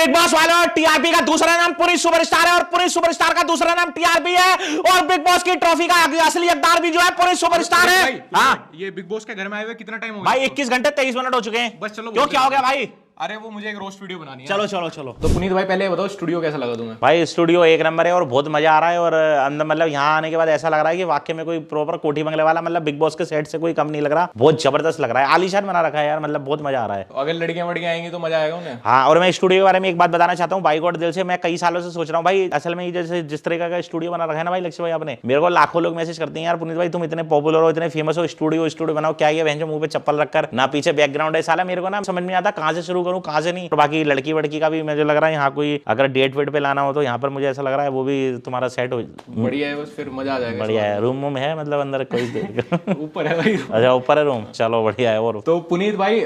Big boss वालों, TRP का दूसरा नाम पुरी सुपरस्टार है और पुरी सुपरस्टार का दूसरा नाम टीआरपी है और बिग बॉस की ट्रॉफी का असली हकदार भी जो है पुरी सुपरस्टार है। हाँ, ये बिग बॉस के घर में आए हुए कितना टाइम हो गया? भाई 21 घंटे 23 मिनट हो चुके हैं। बस चलो, क्यों, क्या हो गया भाई? अरे वो मुझे एक रोस्ट वीडियो बनानी है। चलो चलो चलो। तो पुनीत भाई पहले बताओ स्टूडियो कैसा लगा तुम्हें? भाई स्टूडियो एक नंबर है और बहुत मजा आ रहा है और अंदर मतलब यहाँ आने के बाद ऐसा लग रहा है कि वाकई में कोई प्रॉपर कोठी बंगले वाला, मतलब बिग बॉस के सेट से कोई कम नहीं लग रहा। बहुत जबरदस्त लग रहा है, आलीशान बना रखा है यार, मतलब बहुत मजा आ रहा है। अगर लड़कियां वड़कियां आएंगी तो मजा आएगा उन्हें। हाँ, और मैं स्टूडियो के बारे में एक बात बताना चाहता हूँ, बाइक और दिल से मैं कई सालों से सोच रहा हूँ भाई, असल में जैसे जिस तरीके का स्टूडियो बना रखा है ना भाई लक्ष्य भाई आपने, मेरे को लाखों लोग मैसेज करते हैं यार पुनीत भाई तुम इतने पॉपुलर हो, इतने फेमस हो, स्टूडियो बनाओ। क्या ये बहन मुंह पे चप्पल रखकर ना पीछे बैकग्राउंड है साला, मेरे को ना समझ नहीं आता कहाँ से शुरू करूँ कहाँ से नहीं। बाकी लड़की वड़की का भी मुझे लग रहा है यहाँ कोई अगर डेट वेट पे लाना हो तो यहाँ पर मुझे ऐसा लग रहा है वो भी तुम्हारा सेट हो। बढ़िया है, बस फिर मजा आ जाएगा। बढ़िया है, रूम वूम है मतलब अंदर कोई ऊपर है भाई। अच्छा ऊपर है रूम, चलो बढ़िया है। और तो पुनीत भाई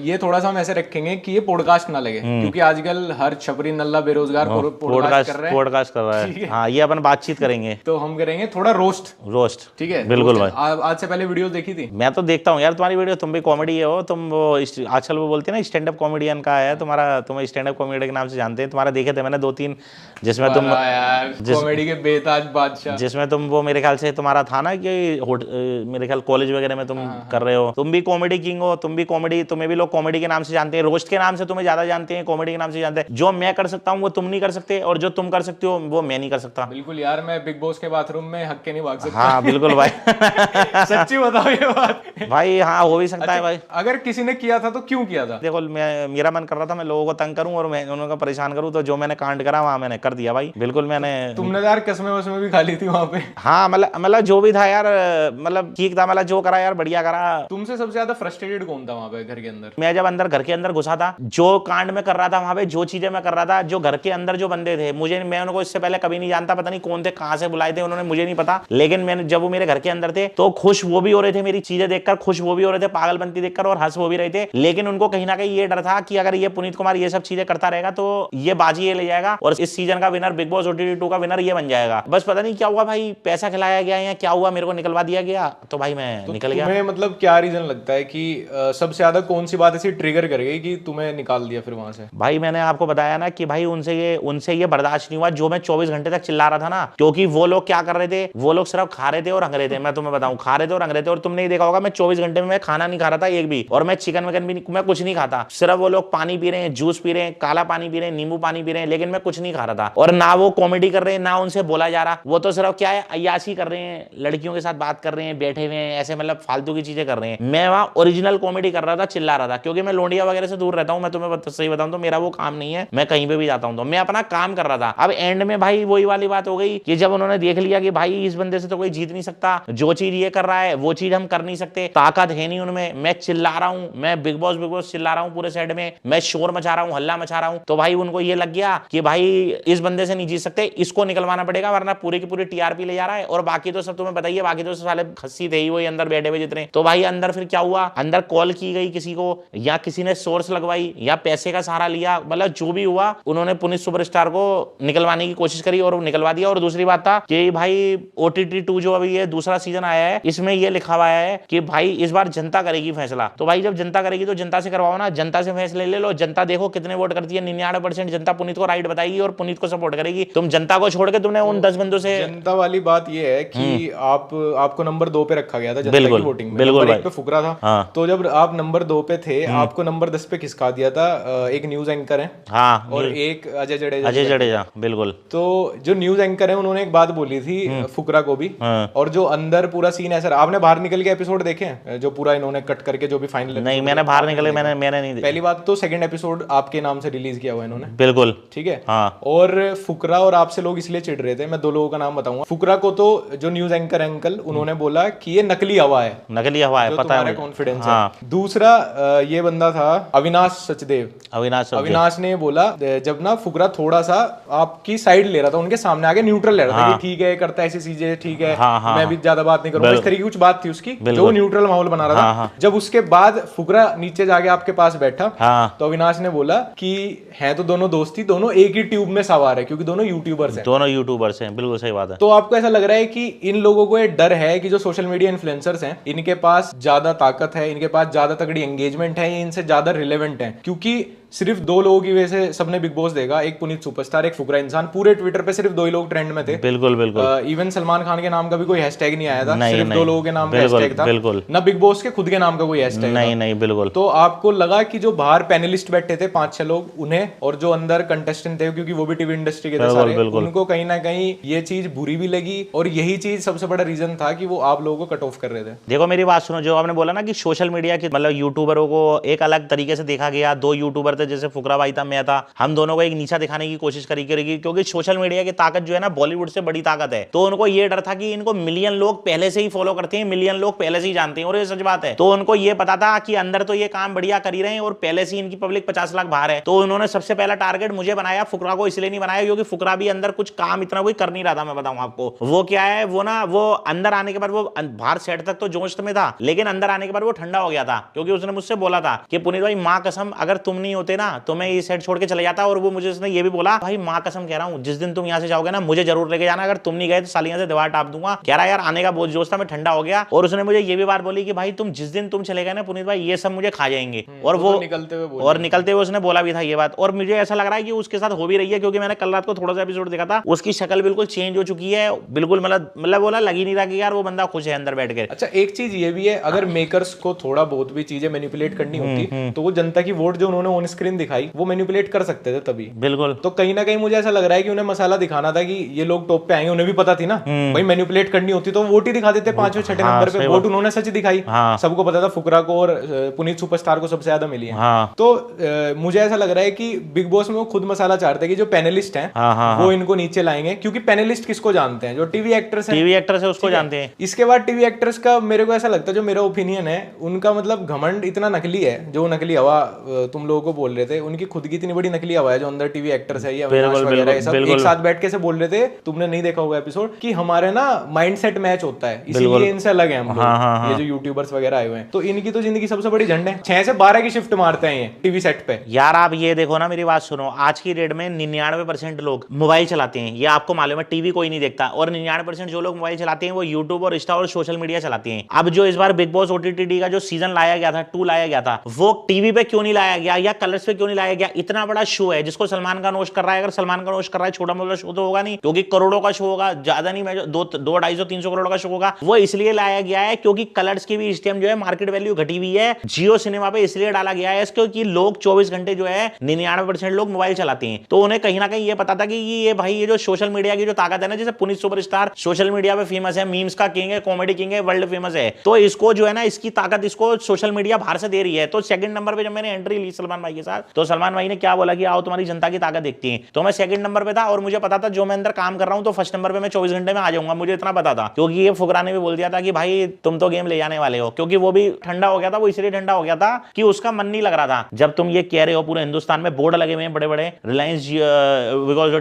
ये थोड़ा सा हम ऐसे रखेंगे कि ये पॉडकास्ट ना लगे, क्योंकि आजकल हर छपरी नल्ला बेरोजगार पॉडकास्ट कर रहा है। हाँ, ये अपन बातचीत करेंगे तो हम करेंगे थोड़ा रोस्ट। ठीक है, बिल्कुल भाई। आज से पहले वीडियो देखी थी? मैं तो देखता हूँ यार तुम्हारी वीडियो, तुम भी कॉमेडी हो, तुम वो आजकल वो बोलते हैं ना स्टैंड अप कॉमेडियन का है तुम्हारा, तुम्हें स्टैंड अप कॉमेडी के नाम से जानते हैं। तुम्हारा देखे थे मैंने 2-3 जिसमें तुम कॉमेडी के बेताज बादशाह, जिसमें तुम वो मेरे ख्याल से तुम्हारा था ना कि मेरे ख्याल कॉलेज वगैरह में तुम कर रहे हो। तुम भी कॉमेडी किंग हो, तुम भी कॉमेडी, तुम्हें भी लोग कॉमेडी के नाम से जानते हैं, रोस्ट के नाम से तुम्हें ज्यादा जानते हैं, कॉमेडी के नाम से जानते हैं। जो मैं कर सकता हूँ वो तुम नहीं कर सकते और जो तुम कर सकते हो वो मैं नहीं कर सकता। बिल्कुल यार, मैं बिग बॉस के बाथरूम में हक के नहीं भाग सकता। हाँ बिल्कुल भाई। सच्ची बताओ ये बात भाई। हाँ, हो भी सकता है भाई। अगर किसी ने किया था तो क्यों किया था? देखो मेरा मन कर रहा था मैं लोगों को तंग करूं और मैं उनको परेशान करूं, तो जो मैंने कांड करा वहां मैंने कर दिया भाई। बिल्कुल मैंने। तुमने यार कसमें वसमें भी खा ली थी वहां पे। हाँ, मतलब जो भी था यार, मतलब ठीक था, मतलब जो करा यार बढ़िया करा। तुमसे सबसे ज्यादा फ्रस्ट्रेटेड कौन था वहां पे घर के अंदर? मैं जब घर के अंदर घुसा था, जो कांड में कर रहा था वहां पे, जो चीजें मैं कर रहा था, जो घर के अंदर जो बंदे थे, मैं उनको इससे पहले कभी नहीं जानता, पता नहीं कौन थे, कहां से बुलाए थे उन्होंने, मुझे नहीं पता। लेकिन मैंने जब वो मेरे घर के अंदर थे तो खुश वो भी हो रहे थे मेरी चीजें देखकर, खुश वो भी हो रहे थे पागलपंती देखकर और हंस वो भी रहे थे। लेकिन उनको कहीं ना कहीं ये डर था कि अगर ये पुनीत कुमार ये सब चीजें करता रहेगा तो ये बाजी ये ले जाएगा और इस सीजन का विनर, बिग बॉस OTT 2 का विनर ये बन जाएगा। बस पता नहीं क्या हुआ भाई, पैसा खिलाया गया या क्या हुआ, मेरे को निकलवा दिया गया तो भाई मैं निकल गया। तुम्हें मतलब क्या रीजन लगता है कि सबसे ज्यादा कौन सी बात ऐसी ट्रिगर कर गई कि तुम्हें निकाल दिया फिर वहां से? भाई मैंने आपको बताया ना कि भाई उनसे ये बर्दाश्त नहीं हुआ जो मैं 24 घंटे तक चिल्ला रहा था ना, क्योंकि वो लोग क्या कर रहे थे, वो लोग सिर्फ खा रहे थे और हंग रहे थे। मैं तुम्हें बताऊं, खा रहे थे और हंग रहे थे। और तुमने ही देखा होगा मैं 24 घंटे में मैं खाना नहीं खा रहा था एक भी, और मैं चिकन विकन भी मैं कुछ नहीं खाता। सिर्फ वो लोग पानी पी रहे हैं, जूस पी रहे हैं, काला पानी पी रहे हैं, नींबू पानी पी रहे हैं, लेकिन मैं कुछ नहीं खा रहा था। और ना वो कॉमेडी कर रहे हैं ना उनसे बोला जा रहा, वो तो सिर्फ क्या है अय्याशी कर रहे हैं, लड़कियों के साथ बात कर रहे हैं, बैठे हुए हैं ऐसे, मतलब फालतू की चीजें कर रहे हैं। मैं वहां ओरिजिनल कॉमेडी कर रहा था, चिल्ला रहा था, क्योंकि मैं लोंडिया वगैरह से दूर रहता हूं। मैं तुम्हें सही बताऊं तो मेरा वो काम नहीं है, मैं कहीं पे भी जाता हूं तो मैं अपना काम कर रहा था। अब एंड में भाई वही वाली बात हो गई कि जब उन्होंने देख लिया कि भाई इस बंदे से तो कोई जीत नहीं सकता, जो चीज ये कर रहा है वो चीज हम कर नहीं सकते, ताकत है नहीं उनमें, मैं चिल्ला रहा हूं, मैं बिग बॉस चिल्ला रहा हूं पूरे साइड में, मैं शोर मचा रहा हूं, हल्ला मचा रहा हूं, तो भाई उनको ये लग गया कि भाई इस बंदे से नहीं जीत सकते, इसको निकलवाना पड़ेगा वरना पूरी की पूरी टीआरपी ले जा रहा है। और बाकी तो सब तुम्हें बताइए, बाकी तो साले खस्सी थे ही वही अंदर बैठे हुए जितने। तो भाई अंदर फिर क्या हुआ, अंदर कॉल की गई किसी को या किसी ने सोर्स लगवाई या पैसे का सहारा लिया, मतलब जो भी हुआ उन्होंने पुनीत सुपरस्टार को निकलवाने की कोशिश करी और निकलवा दिया। और दूसरी बात था कि भाई OTT 2 जो अभी ये दूसरा सीजन आया है इसमें ये लिखा हुआ है कि भाई इस बार जनता करेगी फैसला। तो भाई जब जनता करेगी तो जनता से करवाओ ना, जनता से फैसले ले लो। जनता देखो कितने वोट करती है, 99% जनता पुनीत को राइट बताएगी और पुनीत को सपोर्ट करेगी। तुम जनता को छोड़ के तुमने उन 10 बंदों से, जनता वाली बात ये है कि आपको नंबर 2 पे रखा गया था जनता की वोटिंग में, बिल्कुल नंबर 1 पे फुकरा था। हाँ। तो जब आप नंबर 2 पे थे आपको नंबर 10 पे किसका दिया था? एक न्यूज एंकर है हाँ, और एक अजय जडेजा। बिल्कुल। तो जो न्यूज एंकर है उन्होंने एक बात बोली थी फुकरा को भी, और जो अंदर पूरा सीन है सर, आपने बाहर निकल के एपिसोड देखे हैं जो पूरा इन्होंने कट करके जो भी फाइनल? नहीं, मैंने बाहर निकले, मैंने नहीं देखा। पहली बात तो सेकंड एपिसोड आपके नाम से रिलीज किया हुआ इन्होंने, बिल्कुल ठीक है। हाँ। और फुकरा और आपसे लोग इसलिए चिढ़ रहे थे, मैं 2 लोगों का नाम बताऊंगा। फुकरा को तो जो न्यूज एंकर अंकल उन्होंने बोला कि ये नकली हवा है, नकली हवा है, पता है, कॉन्फिडेंस है। दूसरा ये बंदा था अविनाश सचदेव, अविनाश ने बोला जब ना फुकरा थोड़ा सा आपकी साइड ले रहा था, उनके सामने आगे न्यूट्रल ले रहा था कि ठीक है करता है ऐसी चीजें, ठीक है मैं भी ज्यादा बात नहीं करूंगा, इस तरीके की कुछ बात थी उसकी जो न्यूट्रल माहौल बना रहा था। जब उसके बाद फुकरा नीचे जाके आपके पास बैठा तो अविनाश ने बोला कि है तो दोनों दोस्ती, दोनों एक ही ट्यूब में सवार है क्योंकि दोनों यूट्यूबर्स हैं। बिल्कुल सही बात है। तो आपको ऐसा लग रहा है कि इन लोगों को ये डर है कि जो सोशल मीडिया इन्फ्लुएंसर्स हैं इनके पास ज्यादा ताकत है, इनके पास ज्यादा तगड़ी एंगेजमेंट है, इनसे ज्यादा रिलेवेंट है, क्योंकि सिर्फ 2 लोगों की वजह से सबने बिग बॉस देखा, एक पुनीत सुपरस्टार, एक फुकरा इंसान। पूरे ट्विटर पे सिर्फ 2 ही लोग ट्रेंड में थे। बिल्कुल बिल्कुल। इवन सलमान खान के नाम का भी कोई हैशटैग नहीं आया था, सिर्फ 2 लोगों के नाम का बिल्कुल, हैशटैग था। बिल्कुल। ना बिग बॉस के खुद के नाम का कोई हैशटैग नहीं नहीं बिल्कुल। तो आपको लगा कि जो बाहर पैनलिस्ट बैठे थे 5-6 लोग, उन्हें, और जो अंदर कंटेस्टेंट थे, क्योंकि वो भी टीवी इंडस्ट्री के थे सारे, उनको कहीं ना कहीं ये चीज बुरी भी लगी, और यही चीज सबसे बड़ा रीजन था कि वो आप लोगों को कट ऑफ कर रहे थे? देखो मेरी बात सुनो, जो आपने बोला ना कि सोशल मीडिया की मतलब यूट्यूबरों को एक अलग तरीके से देखा गया। 2 यूट्यूबर थे, जैसे फुकरा भाई था, मैं था, हम दोनों को एक नीचा दिखाने की कोशिश करेगी, क्योंकि सोशल मीडिया की ताकत जो है ना बॉलीवुड से बड़ी ताकत है। तो उनको ये डर था कि इनको मिलियन लोग पहले से ही फॉलो करते हैं, मिलियन लोग पहले से ही जानते हैं, और ये सच बात है। तो उनको ये पता था कि अंदर तो ये काम बढ़िया कर ही रहे हैं और पहले से इनकी पब्लिक 50 लाख बाहर है। तो उन्होंने सबसे पहला टारगेट मुझे बनाया, फुकरा को इसलिए नहीं बनाया क्योंकि फुकरा भी अंदर कुछ काम इतना कोई कर नहीं रहा था। मैं बताऊं आपको वो क्या है, वो अंदर आने के बाद, वो बाहर सेट तक तो जोश में था, लेकिन अंदर आने के बाद वो ठंडा हो गया था, क्योंकि उसने मुझसे बोला था कि पुनीत भाई मां कसम अगर तुम नहीं होते ना तो मैं ये सेट छोड़ के चले जाता। और वो मुझे उसने ये भी बोला, भाई मां कसम कह रहा हूं जिस दिन तुम यहां से जाओगे ना मुझे जरूर लेके जाना, अगर तुम नहीं गए तो सालियां से दीवार टाप दूंगा। कह रहा यार आने का बहुत जोश था, मैं ठंडा हो गया। और उसने मुझे ये भी बात बोली कि भाई तुम जिस दिन तुम चले गए ना पुनीत भाई ये सब मुझे खा जाएंगे। और वो निकलते हुए उसने बोला भी था ये बात। और मुझे ऐसा लग रहा है कि उसके साथ हो भी रही है, क्योंकि मैंने कल रात को थोड़ा सा एपिसोड देखा था, उसकी शक्ल बिल्कुल चेंज हो चुकी है, बिल्कुल मतलब बोला लग ही नहीं रहा कि यार वो बंदा खुश है अंदर बैठ के। अच्छा एक चीज ये भी है, अगर मेकर्स को थोड़ा बहुत भी चीजें मैनिपुलेट करनी होती तो वो जनता की वोट जो उन्होंने ऑन स्क्रीन दिखाई वो मैनिपुलेट कर सकते थे तभी। बिल्कुल। तो कहीं ना कहीं मुझे ऐसा लग रहा है कि उन्हें मसाला दिखाना था कि ये लोग टॉप पे आएंगे, उन्हें भी पता थी ना भाई मैनिपुलेट करनी होती तो वोट ही दिखा देते 5वें 6ठे नंबर पे। वोट उन्होंने सच दिखाई, सबको पता था फुकरा को और पुनीत सुपरस्टार को सबसे ज्यादा मिली है। तो मुझे ऐसा लग रहा है कि बिग बॉस में वो खुद मसाला चाहते हैं कि जो पैनलिस्ट हैं वो इनको नीचे लाएंगे, क्योंकि पैनलिस्ट किसको जानते हैं, जो टीवी एक्टर्स हैं, टीवी एक्टर्स है उसको जानते हैं। इसके बाद टीवी एक्टर्स का मेरे को ऐसा लगता है, जो मेरा ओपिनियन है, उनका मतलब घमंड इतना नकली है, जो नकली हवा तुम लोगों को बोल रहे थे, उनकी खुद की इतनी बड़ी नकली हवा है जो अंदर टीवी एक्टर्स है या अविनाश वगैरह सब एक साथ बैठ के से बोल रहे थे, तुमने नहीं देखा होगा एपिसोड, कि हमारे ना माइंडसेट मैच होता है, इसीलिए इनसे अलग है हम लोग, ये जो यूट्यूबर्स वगैरह आए हुए हैं। तो इनकी तो जिंदगी सबसे बड़ी झंड है, 6 से 12 की शिफ्ट मारते हैं ये टीवी सेट पे। यार आप ये देखो ना, मेरी बात सुनो, आज की डेट में 99% लोग मोबाइल चलाते हैं, ये आपको मालूम है, टीवी कोई नहीं देखता। और 99% जो लोग मोबाइल चलाते हैं वो यूट्यूब और इंस्टा और सोशल मीडिया चलाते हैं। अब जो इस बार बिग बॉस OTT का जो सीजन लाया गया था 2 लाया गया था, वो टीवी पे क्यों नहीं लाया गया या कलर्स पे क्यों नहीं लाया गया? इतना बड़ा शो है जिसको सलमान खान होस्ट कर रहा है। अगर सलमान खान होस्ट कर रहा है, छोटा मोटा शो तो होगा नहीं, क्योंकि करोड़ों का शो होगा, ज्यादा नहीं, 200-250-300 करोड़ का शो होगा। वो इसलिए लाया गया है क्योंकि कलर्स की भी इस टाइम जो है मार्केट वैल्यू घटी हुई है। जियो सिनेमा पे इसलिए डाला गया है क्योंकि लोग 24 घंटे जो है 99% लोग मोबाइल चलाते हैं। तो उन्हें कहीं ना कहीं ये पता था कि ये भाई ये जो सोशल मीडिया की जो ताकत है ना, जैसे पुनीत सुपरस्टार सोशल मीडिया पे फेमस है, मीम्स का किंग है, कॉमेडी किंग है, वर्ल्ड फेमस है, तो इसको जो है ना इसकी ताकत इसको सोशल मीडिया बाहर से दे रही है। तो सेकंड नंबर पे जब मैंने एंट्री ली सलमान भाई के साथ, तो सलमान भाई ने क्या बोला कि आओ तुम्हारी जनता की ताकत देखती है। तो मैं सेकंड नंबर पे था और मुझे पता था जो मैं अंदर काम कर रहा हूं तो फर्स्ट नंबर पे मैं 24 घंटे में आ जाऊंगा, मुझे इतना पता था। क्योंकि ये फुकरा ने भी बोल दिया था कि भाई तुम तो गेम ले जाने वाले हो, क्योंकि वो भी ठंडा हो गया था। वो इसलिए ठंडा हो गया था कि उसका मन नहीं लग रहा था। जब तुम ये कह रहे हो पूरे हिंदुस्तान में बोर्ड लगे हुए हैं बड़े बड़े, रिलायंस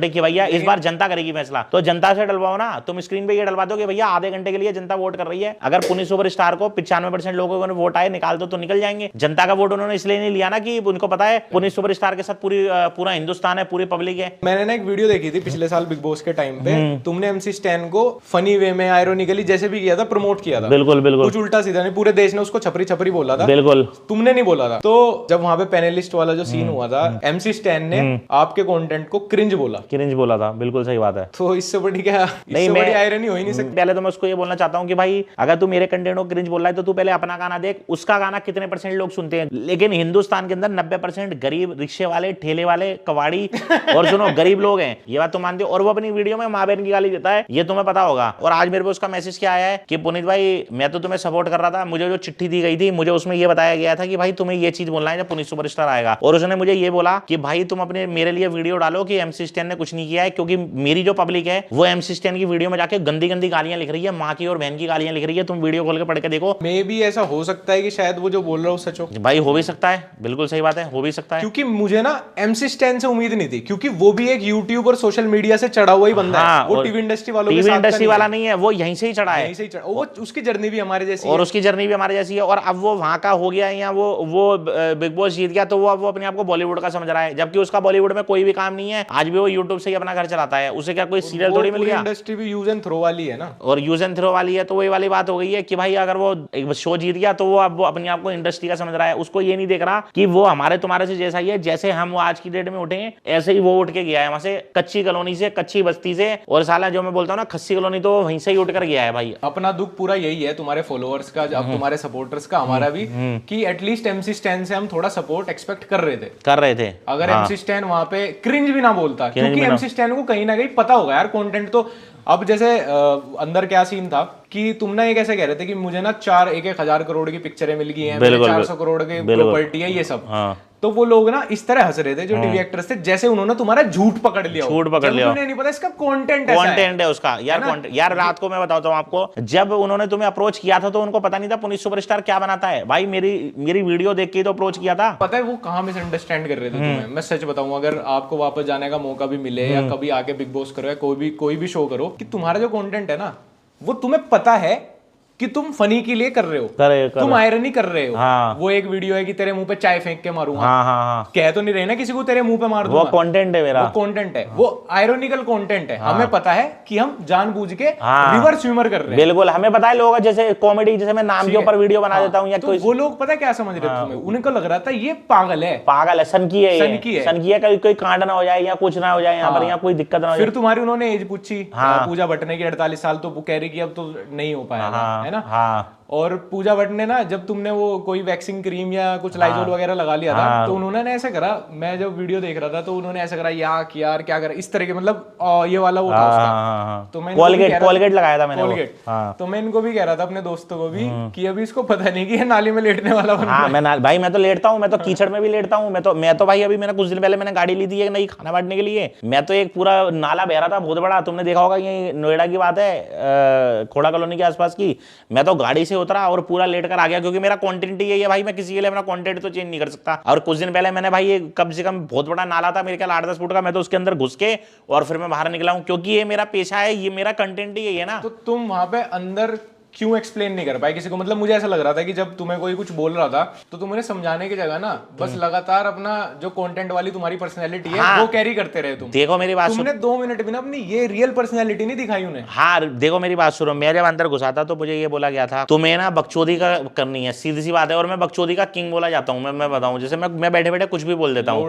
कि भैया इस बार जनता करेगी फैसला, तो जनता से डलवाओ ना। तुम स्क्रीन पे ये डलवा दो कि भैया आधे घंटे के लिए जनता वोट कर रही है, अगर पुनीत सुपरस्टार को 95% लोगों ने वोट आए निकाल दो तो निकल जाएंगे। जनता का वोट उन्होंने इसलिए नहीं लिया ना कि उनको पता है पुनीत सुपरस्टार के साथ पूरा हिंदुस्तान है, पूरी पब्लिक है। मैंने ना एक वीडियो देखी थी पिछले साल बिग बॉस के टाइम पे, तुमने MC स्टैन को फनी वे में, आयरोनिकली जैसे भी किया था, प्रमोट किया था। बिल्कुल बिल्कुल, कुछ उल्टा सीधा नहीं, पूरे देश ने उसको छपरी छपरी बोला था। बिल्कुल, तुमने नहीं बोला था। तो जब वहां पे पैनलिस्ट वाला जो सीन हुआ था, MC स्टैन ने आपके कंटेंट को क्रिंज बोला था। बिल्कुल सही बात है। तो इससे बड़ी क्या, इससे बड़ी आयरनी हो ही नहीं सकती। पहले तो मैं उसको ये बोलना चाहता हूँ कि भाई अगर तू मेरे कंटेंट को क्रिंज बोल रहा है तो तू पहले अपना गाना देख, उसका गाना कितने % लोग सुनते हैं। लेकिन हिंदुस्तान के अंदर 90% गरीब रिक्शे वाले, ठेले वाले, कवाड़ी और सुनो गरीब लोग हैं, ये बात तो मानते हो। और वो अपनी वीडियो में माँ बहन की गाली देता है, ये तुम्हें पता होगा। और आज मेरे को उसका मैसेज क्या आया है कि पुनीत भाई मैं तो तुम्हें सपोर्ट कर रहा था, मुझे जो चिट्ठी दी गई थी मुझे उसमें ये बताया गया था कि भाई तुम्हें ये चीज बोलना है जब पुनीत सुपरस्टार आएगा। और उसने मुझे ये बोला कि भाई तुम अपने मेरे लिए वीडियो डालो कि MC स्टैन ने कुछ नहीं किया है, क्योंकि मेरी जो पब्लिक है वो MC स्टैन की वीडियो में जाके गंदी गंदी गालियां लिख रही है, माँ की और बहन की गालियां लिख रही है। तुम वीडियो खोल के पढ़ के देखो। मे भी ऐसा हो सकता है कि शायद वो जो बोल रहा हूँ सच हो। भाई हो भी सकता है, बिल्कुल सही बात है, हो भी सकता है। क्योंकि मुझे ना MC स्टैन से उम्मीद नहीं थी, क्योंकि वो भी एक यूट्यूब और सोशल मीडिया से चढ़ा हुआ ही बंदा है। वो टीवी इंडस्ट्री वालों के साथ इंडस्ट्री वाला नहीं है, वो यहीं से ही चढ़ा है, यहीं से ही चढ़ा। वो उसकी जर्नी भी हमारे जैसी और उसकी जर्नी भी हमारे जैसी है। और अब वो वहां का हो गया या वो बिग बॉस जीत गया तो वो अब वो अपने आप को बॉलीवुड का समझ रहा है, जबकि उसका बॉलीवुड में कोई भी काम नहीं है। आज भी वो यूट्यूब से ही अपना घर चलाता है, उसे क्या कोई सीरियल थोड़ी मिल गया। इंडस्ट्री भी यूज एंड थ्रो वाली है ना, और यूज एंड थ्रो वाली है। तो वही वाली बात हो गई है कि भाई अगर वो एक शो जीत गया तो वो अब वो अपने आप को इंडस्ट्री का समझ रहा है, उसको ये नहीं देख रहा कि वो हमारे तुम्हारे हमारे से जैसा ही है, जैसे हम वो आज की डेट में उठे हैं ऐसे ही वो उठ के गया है वहां से, कच्ची कॉलोनी से, कच्ची बस्ती से। और साला जो मैं बोलता हूँ ना खस्सी कॉलोनी, तो वहीं से ही उठ कर गया है भाई। अपना दुख पूरा यही है तुम्हारे फॉलोअर्स का, अब तुम्हारे सपोर्टर्स का, हमारा भी, कि एटलीस्ट MC स्टैन से हम थोड़ा सपोर्ट एक्सपेक्ट कर रहे थे। अगर MC स्टैन वहां पे क्रिंज भी ना बोलता, क्योंकि MC स्टैन को कहीं ना कहीं पता होगा यार कंटेंट तो। अब जैसे अंदर क्या सीन था कि तुम ना ये कैसे कह रहे थे कि मुझे ना 1,000 करोड़ की पिक्चरें मिल गई हैं, 400 करोड़ की प्रॉपर्टी है, ये सब। तो वो लोग ना इस तरह हंस रहे थे जो टीवी एक्टर्स थे, जैसे उन्होंने तुम्हारा झूठ पकड़ लिया, उन्हें नहीं पता इसका कंटेंट है उसका। यार रात को मैं बताता हूँ आपको, जब उन्होंने तुम्हें अप्रोच किया था तो उनको पता नहीं था पुनीत सुपरस्टार क्या बनाता है। भाई मेरी वीडियो देख के तो अप्रोच किया था। पता है वो कहाँ मिसअंडरस्टैंड कर रहे थे तुम्हें। मैं सच बताऊं, अगर आपको वापस जाने का मौका भी मिले या कभी आके बिग बॉस करो या कोई भी शो करो, कि तुम्हारा जो कंटेंट है ना वो तुम्हें पता है कि तुम फनी के लिए कर रहे हो, तुम आयरनी कर रहे हो। हाँ। वो एक वीडियो है कि तेरे मुंह पे चाय फेंक के मारूंगा। हाँ। कह तो नहीं रहे ना किसी को तेरे मुंह पे मार दूंगा, वो कंटेंट है मेरा, वो कंटेंट है, वो आयरोनिकल कंटेंट है। हमें पता है कि हम जानबूझ के रिवर्स ह्यूमर कर रहे हैं। बिल्कुल हमें पता है। लोग जैसे कॉमेडी, जैसे मैं नाम के ऊपर वीडियो बना देता हूँ या तो वो लोग पता है क्या समझ रहे थे तुम्हें, उनको लग रहा था ये पागल है, सनकी है, कोई कांड ना हो जाए या कुछ ना हो जाए यहाँ पर, या कोई दिक्कत ना हो जाए। फिर तुम्हारी उन्होंने एज पूछी, पूजा भट्ट ने, की 48 साल, तो वो कह रही कि अब तो नहीं हो पाएगा, है ना। और पूजा भट्ट ने ना, जब तुमने वो कोई वैक्सिंग क्रीम या कुछ लाइजोल वगैरह लगा लिया था, तो उन्होंने ऐसा करा, मैं जब वीडियो देख रहा था तो उन्होंने ऐसा करा, यार क्या करा, इस तरह के, मतलब ये वाला वो था उसका। तो मैं कोलगेट लगाया था मैंने, कोलगेट। तो मैं इनको भी कह रहा था अपने दोस्तों को भी कि अभी इसको पता नहीं कि नाली में लेटने वाला बन रहा है। भाई मैं तो लेटता हूँ, मैं तो कीचड़ में भी लेटता हूँ। मैं तो भाई अभी मैंने कुछ दिन पहले मैंने गाड़ी ली थी एक नई खाना बांटने के लिए, मैं तो एक पूरा नाला बह रहा था बहुत बड़ा, तुमने देखा होगा, ये नोएडा की बात है, खोड़ा कॉलोनी के आसपास की। मैं तो गाड़ी से उतरा और पूरा कर आ गया, क्योंकि मेरा कंटेंट ही है भाई, मैं किसी के लिए अपना कंटेंट तो चेंज नहीं कर सकता। और कुछ दिन पहले मैंने भाई, ये कम से कम बहुत बड़ा नाला था मेरे ख्याल 8-10 फुट का, मैं तो उसके अंदर घुस के और फिर मैं बाहर निकला हूं, क्योंकि ये मेरा पेशा है, ये मेरा कंटेंट ही है ना। तो तुम वहां पे अंदर क्यों एक्सप्लेन नहीं कर पाए किसी को? मतलब मुझे ऐसा लग रहा था कि जब तुम्हें कोई कुछ बोल रहा था तो तुम उन्हें समझाने की जगह ना बस लगातार अपना जो कंटेंट वाली तुम्हारी पर्सनैलिटी है वो कैरी करते रहे तुम। देखो मेरी बात, तुमने 2 मिनट भी ना अपनी ये रियल पर्सनैलिटी नहीं दिखाई उन्हें। हाँ देखो मेरी बात सुनो, मैं जब अंदर घुसा था तो मुझे ये बोला गया था तुम्हें ना बकचोदी का करनी है, सीधी सी बात है। और मैं बकचोदी का किंग बोला जाता हूँ। मैं बताऊँ, जैसे मैं बैठे बैठे कुछ भी बोल देता हूँ,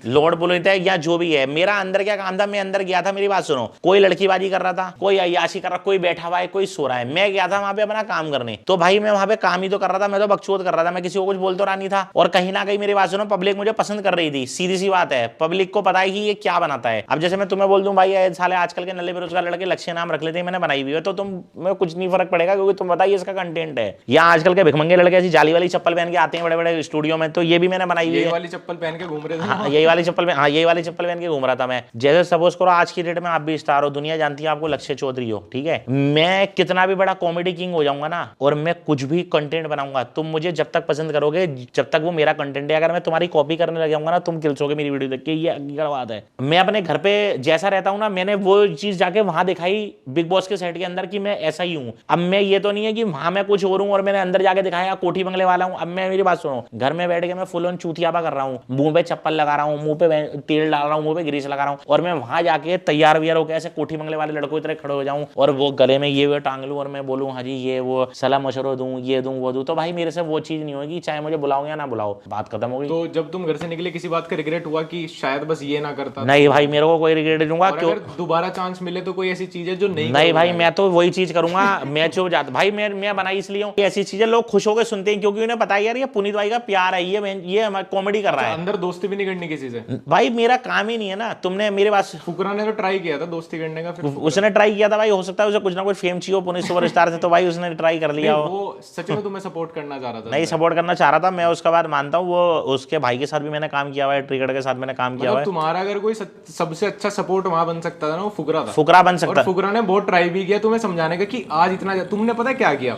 लॉर्ड पुनीत है या जो भी है। मेरा अंदर क्या काम था, मैं अंदर गया था, मेरी बात सुनो, कोई लड़कीबाजी कर रहा था, कोई अय्याशी कर रहा, कोई बैठा हुआ है, कोई सो रहा है, मैं गया था वहां पे अपना काम करने। तो भाई मैं वहां पे काम ही तो कर रहा था, मैं तो बकचोद कर रहा था, मैं किसी को कुछ बोल तो रहा नहीं था। और कहीं ना कहीं मेरी बात सुनो, पब्लिक मुझे पसंद कर रही थी, सीधी सी बात है। पब्लिक को पता है कि ये क्या बनाता है। अब जैसे मैं तुम्हें बोल दूं भाई साले आजकल के नल्ले बेरोजगार लड़के लक्ष्य नाम रख लेते हैं, मैंने बनाई हुई है, तो तुम्हें कुछ नहीं फर्क पड़ेगा, क्योंकि तुम बताइए इसका कंटेंट है। या आजकल के भिखमंगे लड़के ऐसी जाली वाली चप्पल पहन के आते हैं बड़े बड़े स्टूडियो में, तो ये भी मैंने बनाई हुई है। यही वाली चप्पल पहन के घूम रहे थे। हाँ यही वाली चप्पल पहन के घूम रहा था मैं। जैसे सपोज करो आज की डेट में आप भी स्टार हो, दुनिया जानती है आपको लक्ष्य चौधरी हो, ठीक है। मैं कितना भी बड़ा कॉमेडी किंग हो जाऊंगा ना, और मैं कुछ भी कंटेंट बनाऊंगा, तुम मुझे जब तक पसंद करोगे, जब तक वो मेरा कंटेंट है। अगर मैं तुम्हारी कॉपी करने लग जाऊंगा ना, तुम किलसोगे मेरी वीडियो देख के, ये हकीकत बात है। मैं अपने घर पे जैसा रहता हूं ना, मैंने वो चीज जाके वहां दिखाई बिग बॉस के सेट के अंदर कि मैं ऐसा ही हूं। अब मैं ये तो नहीं है कि वहां मैं कुछ और हूं और मैंने अंदर जाके दिखाया कोठी बंगले वाला हूं। अब मैं, मेरी बात सुनो, घर में बैठ के मैं फुल ऑन चूतियापा कर रहा हूं, मुंह पे चप्पल लगा रहा हूं, मुंह पे तेल डाल रहा हूं, मुंह पे ग्रीस लगा रहा हूं, और मैं वहां जाके तैयार व्यार होकर ऐसे कोठी बंगले वाले लड़कों की तरह खड़े हो जाऊं और वो गले में ये टांग लूं और मैं बोलूं हाँ जी ये वो सलाह मशवरा दूं, ये दूं वो दूं, तो भाई मेरे से वो चीज नहीं होगी, चाहे मुझे बुलाओ या ना बुलाओ, बात खत्म हो गई। तो जब तुम घर से निकले किसी बात का रिग्रेट हुआ कि शायद बस ये ना करता? नहीं भाई मेरे को कोई रिग्रेट नहीं हुआ। क्यों? दोबारा चांस मिले तो कोई ऐसी चीज है जो नहीं भाई मैं तो वही चीज करूंगा। मैं चुप जाता भाई, मैं बनाई इसलिए हूं, ऐसी चीजें लोग खुश होकर सुनते हैं, क्योंकि उन्हें पता है यार ये पुनीत भाई का प्यार है, ये कॉमेडी कर रहा है। अंदर दोस्ती भी नहीं करनी किसी से? भाई मेरा काम ही नहीं है ना। तुमने मेरे पास फुकरा ने तो ट्राई किया था दोस्ती करने का, फिर उसने ट्राई किया था भाई, हो सकता है उसे कुछ ना कुछ फेम चाहिए पुनीत सुपरस्टार से, तो भाई उसने ट्राई कर लिया। वो सच में तुम्हें सपोर्ट करना चाह रहा था? नहीं सपोर्ट करना चाह रहा था मैं, उसका बात मानता हूँ। वो उसके भाई के साथ भी मैंने काम किया हुआ है, ट्रिगर्ड के साथ मैंने काम किया हुआ है। तुम्हारा अगर कोई सबसे अच्छा सपोर्ट वहां बन सकता था ना, वो फुकरा था। फुकरा बन सकता। फुकरा ने बहुत ट्राई भी किया तुम्हें समझाने का कि आज इतना, तुमने पता क्या किया,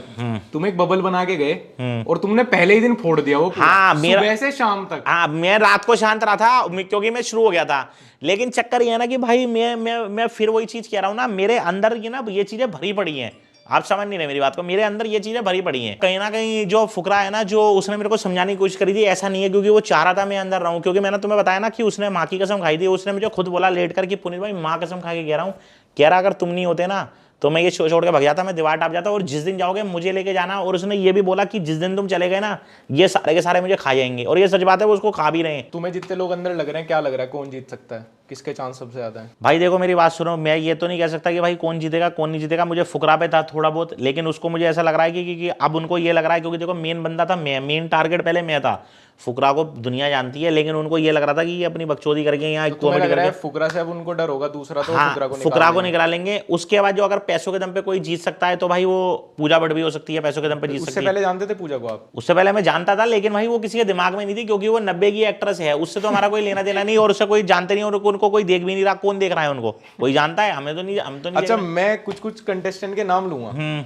तुम एक बबल बना के गए और तुमने पहले ही दिन फोड़ दिया वो। हाँ सुबह से शाम तक। हाँ मैं रात को शांत रहा था क्योंकि मैं शुरू हो गया था। लेकिन चक्कर ये है ना कि भाई मैं फिर वही चीज कह रहा हूँ ना, मेरे अंदर ये ना ये चीजें भरी पड़ी हैं। आप समझ नहीं रहे मेरी बात को, मेरे अंदर ये चीजें भरी पड़ी हैं। कहीं ना कहीं जो फुकरा है ना, जो उसने मेरे को समझाने की कोशिश करी थी, ऐसा नहीं है क्योंकि वो चाह रहा था मैं अंदर रहूं। क्योंकि मैंने तुम्हें बताया ना कि उसने माँ की कसम खाई थी। उसने मुझे खुद बोला लेट कर कि पुनीत भाई माँ कसम खा के कह रहा हूँ कह रहा अगर तुम नहीं होते ना तो मैं ये छोड़ के भग जाता, मैं दीवार टाप जाता, और जिस दिन जाओगे मुझे लेके जाना। और उसने ये भी बोला कि जिस दिन तुम चले गए ना ये सारे के सारे मुझे खा जाएंगे, और ये सच बात है, वो उसको खा भी रहे हैं। तुम्हें जितने लोग अंदर लग रहे हैं, क्या लग रहा है कौन जीत सकता है, किसके चांस सबसे ज्यादा है? भाई देखो मेरी बात सुनो, मैं ये तो नहीं कह सकता कि भाई कौन जीतेगा कौन नहीं जीतेगा, मुझे फुकरा पे था थोड़ा बहुत, लेकिन उसको मुझे ऐसा लग रहा है कि अब उनको ये लग रहा है, क्योंकि देखो मेन बंदा था मैं, मेन टारगेट पहले मैं था। फुकरा को दुनिया जानती है, लेकिन उनको ये लग रहा था कि ये अपनी बकचोदी करके यहाँ कॉमेडी करके फुकरा से अब उनको डर होगा दूसरा, तो हाँ, फुकरा को निकाल लेंगे। उसके बाद जो अगर पैसों के दम पे कोई जीत सकता है तो भाई वो पूजा भट्ट भी हो सकती है, पैसों के दम पे जीत सकती है। उससे पहले जानते थे पूजा को आप? उससे पहले मैं जानता था, लेकिन भाई वो किसी के दिमाग में नहीं थी, क्योंकि वो 90 की एक्ट्रेस है, उससे तो हमारा कोई लेना देना नहीं, और उससे कोई जानते नहीं, और उनको कोई देख भी नहीं रहा। कौन देख रहा है उनको? कोई जानता है? हमें तो नहीं, हम तो नहीं। अच्छा, मैं कुछ कंटेस्टेंट के नाम लूंगा,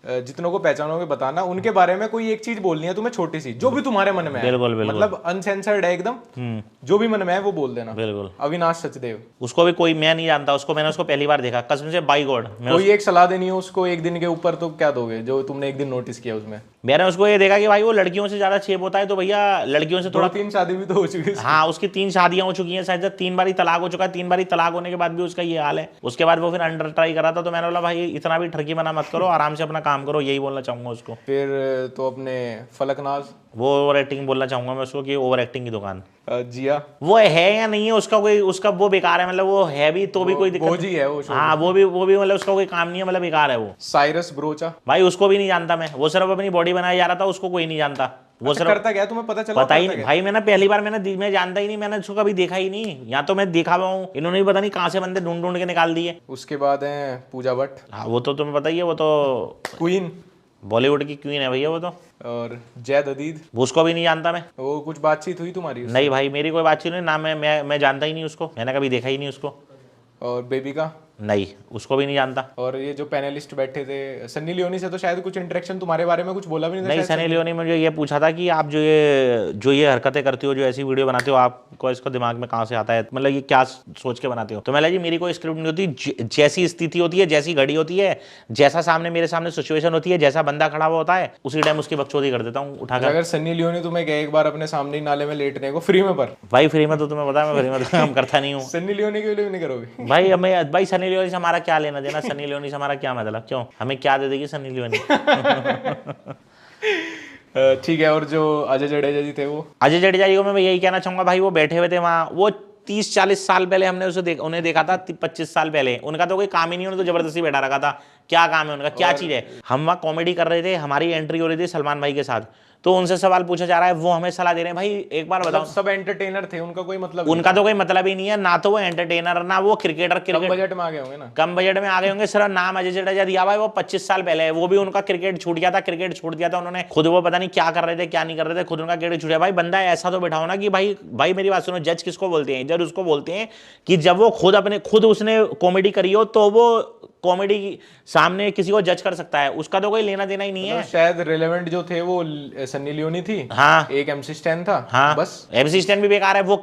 जितनों को पहचानोगे बताना, उनके बारे में कोई एक चीज बोलनी है तुम्हें, छोटी सी, जो भी तुम्हारे मन में है। बिल्कुल बिल्कुल, मतलब अनसेंसर्ड है एकदम, जो भी मन में है वो बोल देना। बिल्कुल। अविनाश सचदेव, उसको भी कोई, मैं नहीं जानता उसको, मैंने उसको पहली बार देखा कसम से, बाई गॉड। कोई एक सलाह देनी हो उसको एक दिन के ऊपर, तो क्या दोगे जो तुमने एक दिन नोटिस किया उसमें? मैंने उसको ये देखा कि भाई वो लड़कियों से ज्यादा छेप होता है, तो भैया लड़कियों से थोड़ा, 3 शादी भी तो हो चुकी है। हाँ, उसकी 3 शादियां हो चुकी हैं शायद, 3 बारी तलाक हो चुका है। 3 बारी तलाक होने के बाद भी उसका ये हाल है। उसके बाद वो फिर अंडर ट्राई करा था, तो मैंने बोला भाई इतना भी ठरकी बना मत करो, आराम से अपना काम करो, यही बोलना चाहूंगा उसको। फिर तो अपने फलकनाज, वो ओवर एक्टिंग बोलना चाहूंगा मैं उसको, कि ओवर एक्टिंग की दुकान। जिया, वो है या नहीं है उसका कोई, उसका वो बेकार है, मतलब वो है भी तो भी कोई दिक्कत बोझी है वो। हाँ, वो भी मतलब उसका कोई काम नहीं है, मतलब बेकार है वो। साइरस ब्रोचा, भाई उसको भी नहीं जानता मैं, वो सिर्फ अपनी बॉडी बनाया जा रहा था, उसको कोई नहीं जानता। वो सिर्फ करता क्या तुम्हें पता चला? पता ही नहीं भाई, मैंने पहली बार मैं जानता ही नहीं, मैंने उसको कभी देखा ही नहीं, या तो मैं देखा हुआ हूँ, इन्होंने भी पता नहीं कहाँ से बंदे ढूंढ ढूंढ के निकाल दिए। उसके बाद है पूजा भट्ट। हाँ, वो तो तुम्हें पता ही है, वो तो क्वीन, बॉलीवुड की क्वीन है भैया वो तो। और जैद अदीद, उसको भी नहीं जानता मैं। वो कुछ बातचीत हुई तुम्हारी उससे? नहीं भाई, मेरी कोई बातचीत नहीं ना, मैं जानता ही नहीं उसको, मैंने कभी देखा ही नहीं उसको। और बेबिका, नहीं, उसको भी नहीं जानता। और ये जो पैनलिस्ट बैठे थे, सन्नी लियोनी से तो शायद कुछ इंटरेक्शन तुम्हारे बारे में कुछ बोला भी नहीं था? नहीं, सनी लियोनी मुझे ये पूछा था कि आप जो ये हरकतें करते हो, जो ऐसी वीडियो बनाते हो, आपको इसको दिमाग में कहाँ से आता है, मतलब ये क्या सोच के बनाते हो? तो मैं जी मेरी कोई स्क्रिप्ट नहीं होती, जैसी स्थिति होती है, जैसी घड़ी होती है, जैसा सामने मेरे सामने सिचुएशन होती है, जैसा बंदा खड़ा हुआ होता है, उसी टाइम उसकी बकचोदी कर देता हूँ उठाकर। अगर सन्नी लियोनी तुम्हें कहे एक बार अपने सामने ही नाले में लेटने को फ्री में, पर भाई फ्री में तो तुम्हें पता है मैं फ्री में तो काम करता नहीं हूँ। सन्नी लियोनी के लिए भी नहीं करोगे? भाई सनी लियोनी से हमारा क्या लेना देना, सनी लियोनी से हमारा क्या मतलब, क्यों, हमें क्या दे देगी सनी लियोनी? ठीक है, और जो अजय जडेजा जी थे, वो अजय जडेजा जी को मैं यही कहना चाहूंगा भाई, वो बैठे हुए थे वहाँ, वो 30-40 साल पहले हमने उन्हें देखा था, 25 साल पहले। उनका तो कोई काम ही नहीं, उन्होंने तो जबरदस्ती बैठा रखा था। क्या काम है उनका, क्या चीज है? हम वहाँ कॉमेडी कर रहे थे, हमारी एंट्री हो रही थी सलमान भाई के साथ, तो उनसे सवाल पूछा जा रहा है, वो हमें सलाह दे रहे हैं। भाई एक बार बताओ, सब एंटरटेनर थे, उनका कोई मतलब? उनका तो कोई मतलब ही नहीं है, ना तो वो एंटरटेनर, ना वो क्रिकेटर। कम बजट में आ गए होंगे ना? कम बजट में आ गए होंगे, सिर्फ नाम अजय जडेजा दिया भाई, वो 25 साल पहले है। वो भी उनका क्रिकेट छूट गया था, क्रिकेट छोड़ दिया था उन्होंने खुद, वो पता नहीं क्या कर रहे थे क्या नहीं कर रहे थे, खुद उनका क्रिकेट छूट गया। भाई बंदा ऐसा तो बैठाओ ना कि भाई मेरी बात सुनो, जज किसको बोलते हैं? जज उसको बोलते हैं कि जब वो खुद उसने कॉमेडी करी हो, तो वो कॉमेडी सामने किसी को जज कर सकता है, उसका तो कोई लेना देना ही नहीं है। शायद रिलेवेंट जो थे वो सन्नी लियोनी थी, हाँ, एक MC स्टैन था, हाँ, बस। MC स्टैन भी बेकार है, वो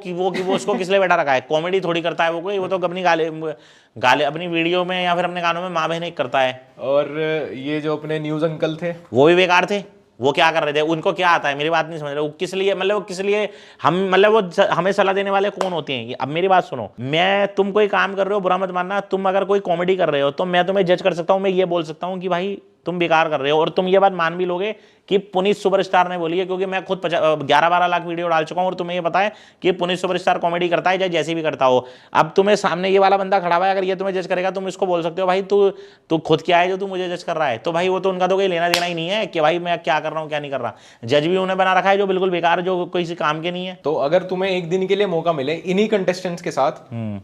उसको किस लिए बैठा रखा है? कॉमेडी थोड़ी करता है वो तो अपनी गाले अपनी वीडियो में या फिर अपने गानों में माँ बहन करता है। और ये जो अपने न्यूज अंकल थे, वो भी बेकार थे। वो क्या कर रहे थे, उनको क्या आता है? मेरी बात नहीं समझ रहे, वो किस लिए हम, मतलब वो हमें सलाह देने वाले कौन होते हैं? अब मेरी बात सुनो, तुम कोई काम कर रहे हो, बुरा मत मानना, तुम अगर कोई कॉमेडी कर रहे हो तो मैं तुम्हें जज कर सकता हूं, मैं ये बोल सकता हूं कि भाई तुम बेकार कर रहे हो, और तुम ये बात मान भी लोगे कि पुनीत सुपरस्टार ने बोली है, क्योंकि मैं खुद 11-12 लाख वीडियो डाल चुका हूं, और तुम्हें ये पता है कि पुनीत सुपरस्टार कॉमेडी करता है, चाहे जैसी भी करता हो। अब तुम्हें सामने ये वाला बंदा खड़ा हुआ है, अगर ये तुम्हें जज करेगा, तुम इसको बोल सकते हो भाई तू खुद क्या है जो तू मुझे जज कर रहा है? तो भाई वो तो उनका तो कोई लेना देना ही नहीं है कि भाई मैं क्या कर रहा हूँ क्या नहीं कर रहा। जज भी उन्हें बना रखा है जो बिल्कुल बेकार, जो किसी काम के नहीं है। तो अगर तुम्हें एक दिन के लिए मौका मिले इन्हीं कंटेस्टेंट्स के साथ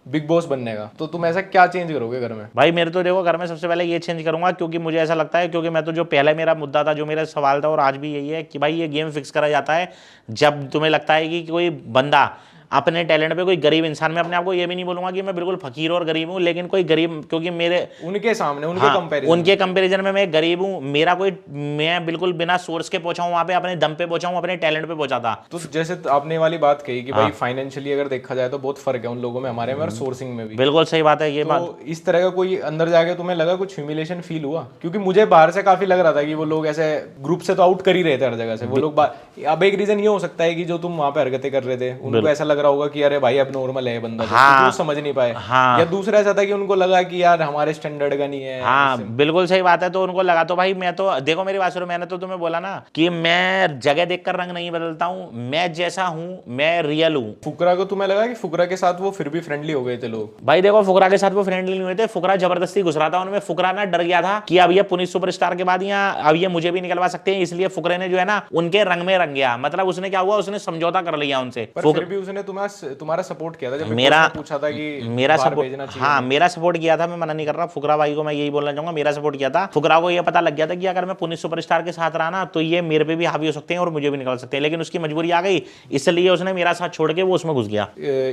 बिग बॉस बनने का, तो तुम ऐसा क्या चेंज करोगे घर में? भाई मेरे तो देखो, घर में सबसे पहले ये चेंज करूंगा, क्योंकि मुझे ऐसा लगता है, क्योंकि मैं तो जो पहले मेरा मुद्दा था, जो मेरा सवाल था, और आज भी यही है कि भाई ये गेम फिक्स करा जाता है जब तुम्हें लगता है कि कोई बंदा अपने टैलेंट पे, कोई गरीब इंसान, मैं अपने आप को ये भी नहीं बोलूंगा कि मैं बिल्कुल फकीर और गरीब हूँ, लेकिन कोई गरीब, क्योंकि मेरे उनके सामने उनके कंपैरिजन में मैं गरीब हूँ, मैं बिल्कुल बिना सोर्स के पहुंचा हूँ वहां पे, अपने दम पे पहुंचा हूँ, अपने टैलेंट पे पहुंचा था। तो जैसे आपने वाली बात कही कि भाई फाइनेंशियली अगर देखा जाए तो बहुत फर्क है उन लोगों में, हमारे में, और सोर्सिंग में भी। बिल्कुल सही बात है ये बात। तो इस तरह का कोई अंदर जाके तुम्हें लगा, कुछ ह्यूमिलेशन फील हुआ? क्योंकि मुझे बाहर से काफी लग रहा था कि वो लोग ऐसे ग्रुप से तो आउट कर ही रहे थे हर जगह से वो लोग। अब एक रीजन ये हो सकता है कि जो तुम वहां पे हरकतें कर रहे थे, उनको ऐसा लग रहा होगा कि अरे भाई अब नॉर्मल है बंदा, हाँ, तो समझ नहीं पाए। हाँ, या दूसरा ऐसा था कि उनको लगा कि यार हमारे स्टैंडर्ड का नहीं है। हाँ बिल्कुल सही बात है। तो उनको लगा, तो भाई मैं तो देखो मेरी बात सुनो, मैंने तो तुम्हें बोला ना कि मैं जगह देखकर रंग नहीं बदलता हूँ, मैं जैसा हूँ मैं रियल हूँ। फुकरा को तुम्हें लगा कि फुकरा के साथ वो फिर भी फ्रेंडली हो गए थे लोग? भाई देखो फुकरा के साथ वो फ्रेंडली नहीं हुए थे, फुकरा जबरदस्ती घुस रहा था उनमें। फुकरा ना डर गया था कि अब ये पुनीत सुपरस्टार के बाद यहाँ अब ये मुझे भी निकलवा सकते हैं, इसलिए फुकरे ने जो है ना उनके रंग में रंग गया। मतलब उसने क्या हुआ, उसने समझौता कर लिया उनसे। पर फिर भी उसने तुम्हारा सपोर्ट किया था जब मेरा पूछा था कि मेरा बाहर सपोर्ट, भेजना चाहिए। हाँ मेरा सपोर्ट किया था, मैं मना नहीं कर रहा। फुकरा भाई को मैं यही बोलना चाहूंगा, मेरा सपोर्ट किया था। फुकरा को ये पता लग गया था कि अगर मैं पुनीत सुपरस्टार के साथ रहा ना तो ये मेरे पे भी हावी हो सकते हैं और मुझे भी निकल सकते हैं, लेकिन उसकी मजबूरी आ गई, इसलिए उसने मेरा साथ छोड़ के वो उसमें घुस गया।